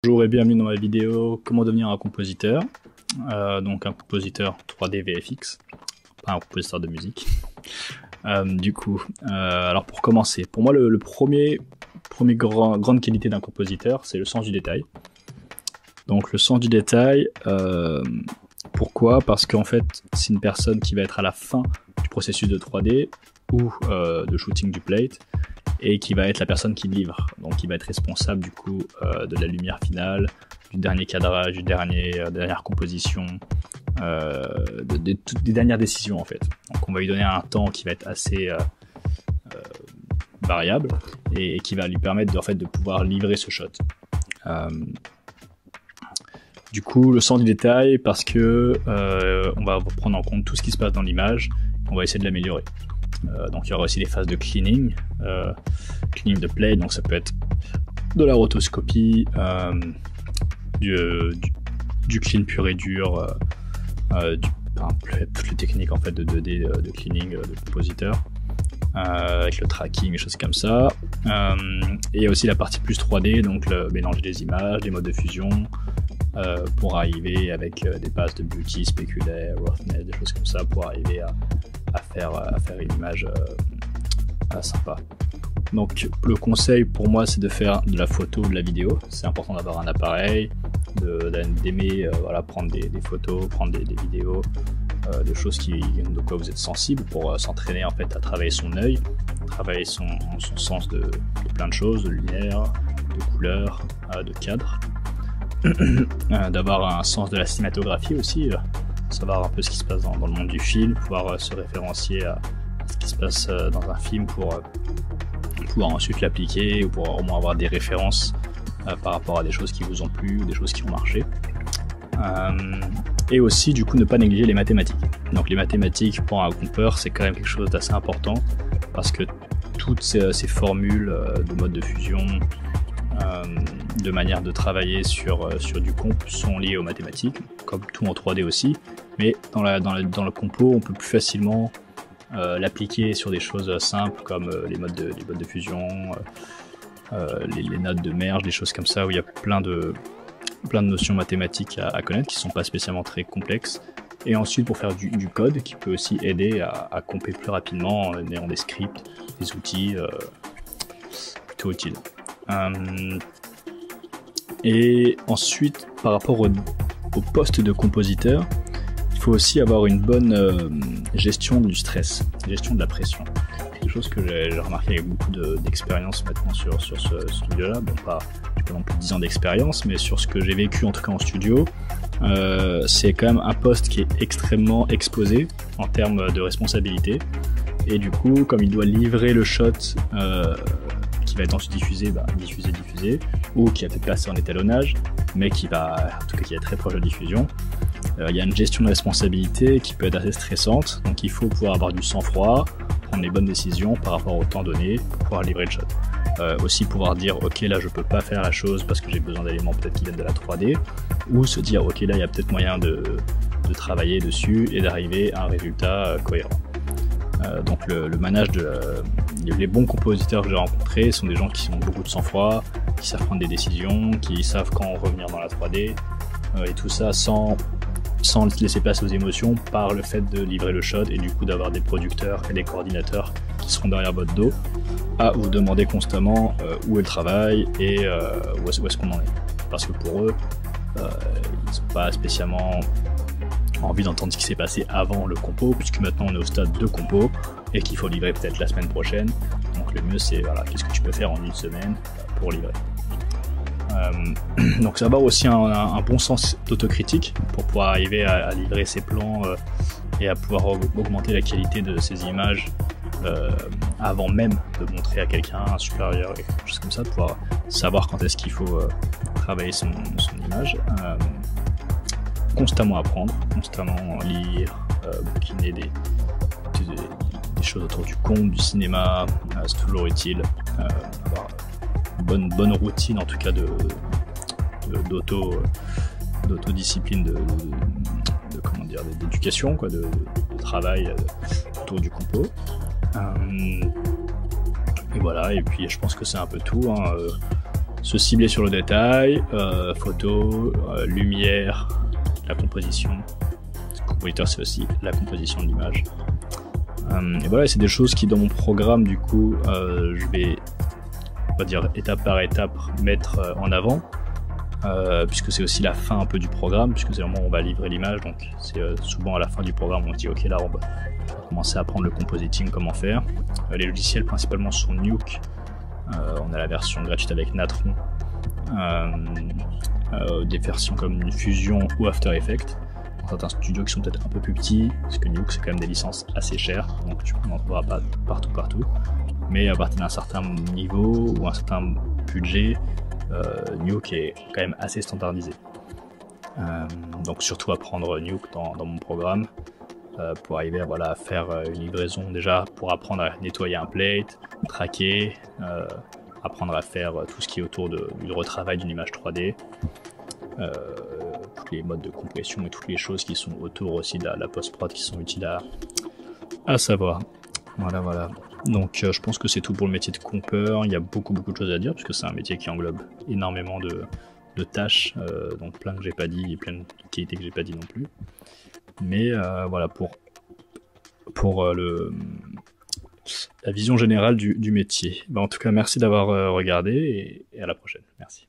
Bonjour et bienvenue dans ma vidéo comment devenir un compositeur. Donc un compositeur 3D VFX, pas un compositeur de musique. Alors pour commencer, pour moi le premier grande qualité d'un compositeur, c'est le sens du détail. Donc le sens du détail, pourquoi? Parce qu'en fait c'est une personne qui va être à la fin du processus de 3D ou de shooting du plate, et qui va être la personne qui livre, donc qui va être responsable du coup de la lumière finale, du dernier cadrage, dernière composition, des dernières décisions en fait. Donc on va lui donner un temps qui va être assez variable et qui va lui permettre de pouvoir livrer ce shot. Du coup le sens du détail, parce que on va prendre en compte tout ce qui se passe dans l'image, on va essayer de l'améliorer. Donc il y aura aussi des phases de cleaning, cleaning de plate, donc ça peut être de la rotoscopie, du clean pur et dur, plus technique en fait de 2D de cleaning de compositeur, avec le tracking, des choses comme ça. Et il y a aussi la partie plus 3D, donc le mélange des images, des modes de fusion, pour arriver avec des bases de beauty, spéculaire, roughness, des choses comme ça, pour arriver à faire une image sympa. Donc le conseil pour moi, c'est de faire de la photo, de la vidéo. C'est important d'avoir un appareil, d'aimer prendre des photos, prendre des vidéos, des choses de quoi vous êtes sensible, pour s'entraîner en fait à travailler son œil, travailler son sens de plein de choses, de lumière, de couleur, de cadre, d'avoir un sens de la cinématographie aussi, savoir un peu ce qui se passe dans le monde du film, pouvoir se référencier à ce qui se passe dans un film pour pouvoir ensuite l'appliquer, ou pour au moins avoir des références par rapport à des choses qui vous ont plu ou des choses qui ont marché. Et aussi du coup ne pas négliger les mathématiques. Donc les mathématiques pour un compeur, c'est quand même quelque chose d'assez important, parce que toutes ces formules de mode de fusion, de manière de travailler sur du comp sont liées aux mathématiques, comme tout en 3D aussi, mais dans le compo on peut plus facilement l'appliquer sur des choses simples comme les modes de fusion, les notes de merge, des choses comme ça, où il y a plein de notions mathématiques à connaître qui sont pas spécialement très complexes. Et ensuite pour faire du code qui peut aussi aider à comper plus rapidement en ayant des scripts, des outils plutôt utiles. Et ensuite par rapport au poste de compositeur, il faut aussi avoir une bonne gestion du stress, gestion de la pression. Quelque chose que j'ai remarqué avec beaucoup d'expérience maintenant sur ce studio-là. Bon, j'ai pas non plus 10 ans d'expérience, mais sur ce que j'ai vécu en tout cas en studio, c'est quand même un poste qui est extrêmement exposé en termes de responsabilité. Et du coup, comme il doit livrer le shot qui va être ensuite diffusé, ou qui a peut-être passé en étalonnage, mais qui est très proche de la diffusion, il y a une gestion de responsabilité qui peut être assez stressante, donc il faut pouvoir avoir du sang-froid, prendre les bonnes décisions par rapport au temps donné pour pouvoir livrer le shot. Aussi pouvoir dire ok, là je peux pas faire la chose parce que j'ai besoin d'éléments peut-être qui viennent de la 3D, ou se dire ok, là il y a peut-être moyen de travailler dessus et d'arriver à un résultat cohérent. Donc le manage les bons compositeurs que j'ai rencontrés sont des gens qui ont beaucoup de sang-froid, qui savent prendre des décisions, qui savent quand revenir dans la 3D, et tout ça sans laisser place aux émotions, par le fait de livrer le shot, et du coup d'avoir des producteurs et des coordinateurs qui seront derrière votre dos à vous demander constamment où est le travail et où est-ce qu'on en est. Parce que pour eux, ils n'ont pas spécialement envie d'entendre ce qui s'est passé avant le compo, puisque maintenant on est au stade de compo et qu'il faut livrer peut-être la semaine prochaine. Donc le mieux c'est qu'est-ce que tu peux faire en une semaine pour livrer. Donc ça va avoir aussi un bon sens d'autocritique pour pouvoir arriver à livrer ses plans et à pouvoir augmenter la qualité de ses images avant même de montrer à quelqu'un, un supérieur, quelque chose comme ça, pour pouvoir savoir quand est-ce qu'il faut travailler son image. Constamment apprendre, constamment lire, bouquiner des choses autour du conte, du cinéma, c'est toujours utile. Avoir une bonne routine en tout cas d'autodiscipline, d'éducation, de travail autour du compo. Et voilà, et puis je pense que c'est un peu tout. se cibler sur le détail, photo, lumière, la composition. Le compositeur, c'est aussi la composition de l'image. Et voilà, c'est des choses qui dans mon programme, du coup, je vais, on va dire, étape par étape mettre en avant. Puisque c'est aussi la fin un peu du programme, puisque c'est le moment où on va livrer l'image, donc c'est souvent à la fin du programme où on se dit ok, là on va commencer à apprendre le compositing, comment faire. Les logiciels principalement sont Nuke, on a la version gratuite avec Natron, des versions comme Fusion ou After Effects, dans certains studios qui sont peut-être un peu plus petits, parce que Nuke c'est quand même des licences assez chères, donc tu n'en trouveras pas partout, mais à partir d'un certain niveau ou un certain budget, Nuke est quand même assez standardisé. Donc surtout apprendre Nuke dans mon programme pour arriver à faire une livraison, déjà pour apprendre à nettoyer un plate, traquer, apprendre à faire tout ce qui est autour du retravail d'une image 3D, tous les modes de compression et toutes les choses qui sont autour aussi de la post-prod qui sont utiles à savoir. Voilà. Donc je pense que c'est tout pour le métier de compeur. Il y a beaucoup de choses à dire puisque c'est un métier qui englobe énormément de tâches, donc plein que j'ai pas dit et plein d'utilités que j'ai pas dit non plus. Mais voilà pour la vision générale du métier. En tout cas, merci d'avoir regardé et à la prochaine. Merci.